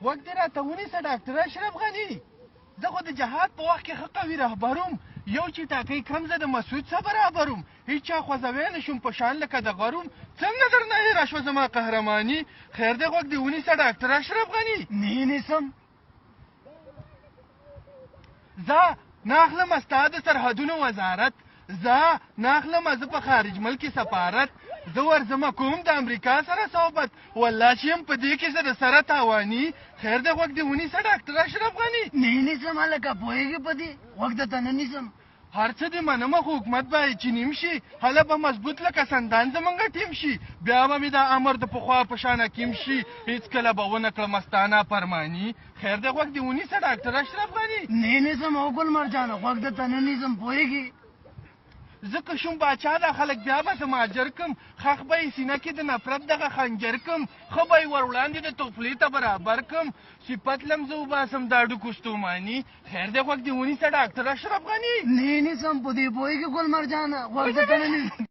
غوږ دې راته ونیسه ډاکټر اشرف غني. زه خو د جهاد په وخت کې ښه قوي رهبروم، یو چې ټاکۍ کم زه د مسعود څه برابروم، هېچا خوځوی نه شم په شان لکه د غروم، څنګه درنه هېره شوه زما قهرماني. خیر دی غوږ دې ونیسه ډاکټر اشرف غني. نه نیسم. زه ناخلم ستا د سرحدونو وزارت، زه ناخلم زه په خارج ملک سفارت، زه ورځمه کوم د امریکا سره صحبت، والله چې یم په دې کې زه د سره تاواني. خیر دی غوږ دې ونیسه ډاکټر اشرف غني. نه نیسم هلکه پوهېږې په دې غوږ درته نه نیسم. هر څه دې منمه خو حکومت باید چې نیم شي، هله به مضبوط لکه سندان زمونږ ټیم شي، بیا به مې دا امر د پخوا په شان حکیم شي، هېڅکله به ونه کړم مستانه فرماني. خیر دی غوږ دې ونیسه ډاکټر اشرف غني. نه نیسم او ګل مرجانه غوږ درته نه نیسم پوهېږې. زه که شوم باچا دا خلک بیا به زما اجر کم، خښ به یې سینه کې د نفرت دغه خنجر کم، ښه به یې ور وړاندې د تفلې ته برابر کم، صفت لم زه وباسم دا ډکو ستوماني. خیر دی غوږ دې ونیسه ډاکټر اشرف غني. نه نیسم په دې پوهېږې ګل مرجانه غوږ درته نه نیسم.